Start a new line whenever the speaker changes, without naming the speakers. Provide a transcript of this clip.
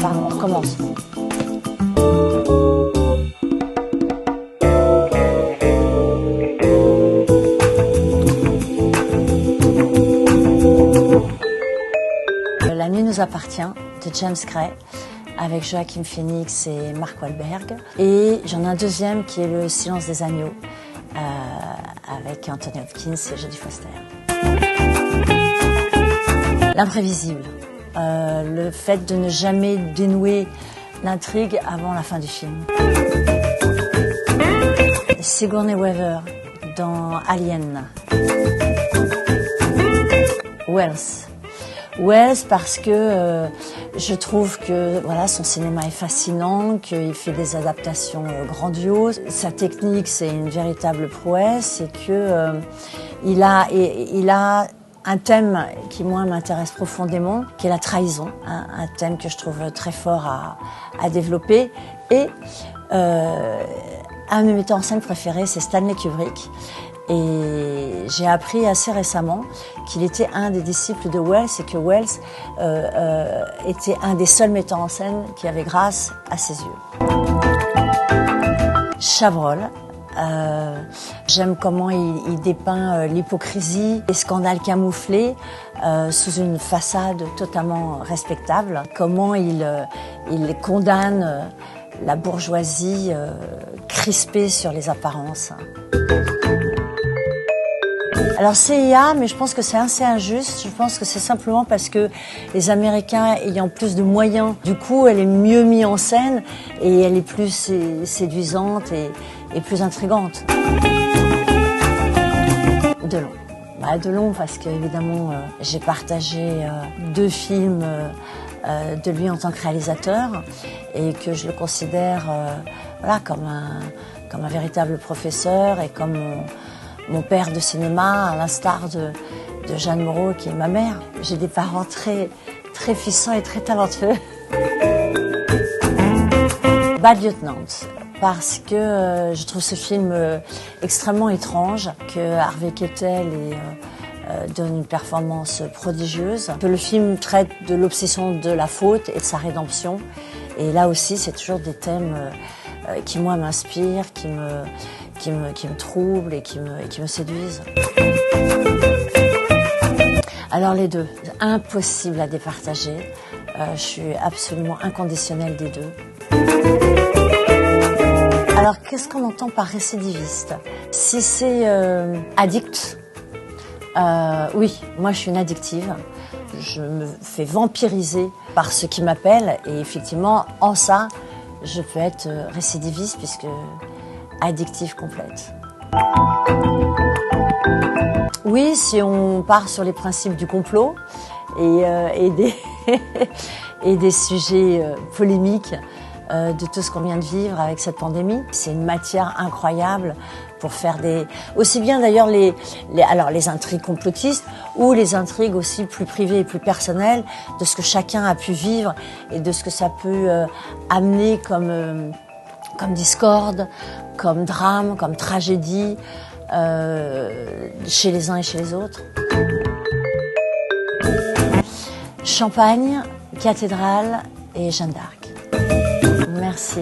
Pardon, on recommence. La nuit nous appartient de James Gray avec Joaquin Phoenix et Mark Wahlberg. Et j'en ai un deuxième qui est Le Silence des agneaux avec Anthony Hopkins et Jodie Foster. L'imprévisible. Le fait de ne jamais dénouer l'intrigue avant la fin du film. Sigourney Weaver dans Alien. Wells parce que je trouve que voilà, son cinéma est fascinant, qu'il fait des adaptations grandioses. Sa technique, c'est une véritable prouesse et que il a un thème qui, moi, m'intéresse profondément, qui est la trahison, hein, un thème que je trouve très fort à développer. Et un de mes metteurs en scène préférés, c'est Stanley Kubrick. Et j'ai appris assez récemment qu'il était un des disciples de Wells et que Wells était un des seuls metteurs en scène qui avait grâce à ses yeux. Chabrol. J'aime comment il dépeint l'hypocrisie, les scandales camouflés sous une façade totalement respectable. Comment il condamne la bourgeoisie crispée sur les apparences. Alors CIA, mais je pense que c'est assez injuste. Je pense que c'est simplement parce que les Américains ayant plus de moyens, du coup, elle est mieux mise en scène et elle est plus séduisante et plus intrigante. Delon, parce que évidemment, j'ai partagé 2 films de lui en tant que réalisateur et que je le considère voilà, comme un véritable professeur et comme mon père de cinéma, à l'instar de Jeanne Moreau, qui est ma mère. J'ai des parents très, très puissants et très talentueux. Bad Lieutenant, parce que je trouve ce film extrêmement étrange, que Harvey Keitel donne une performance prodigieuse, que le film traite de l'obsession de la faute et de sa rédemption. Et là aussi, c'est toujours des thèmes qui, moi, m'inspirent, qui me troublent et qui me séduisent. Alors les deux, impossible à départager. Je suis absolument inconditionnelle des deux. Alors qu'est-ce qu'on entend par récidiviste? Si c'est addict, oui, moi je suis une addictive. Je me fais vampiriser par ce qui m'appelle et effectivement, en ça, je peux être récidiviste puisque addictive complète. Oui, si on part sur les principes du complot et des sujets polémiques de tout ce qu'on vient de vivre avec cette pandémie, c'est une matière incroyable pour faire aussi bien d'ailleurs les intrigues complotistes ou les intrigues aussi plus privées et plus personnelles de ce que chacun a pu vivre et de ce que ça peut amener comme discorde, comme drame, comme tragédie chez les uns et chez les autres. Champagne, cathédrale et Jeanne d'Arc. Merci.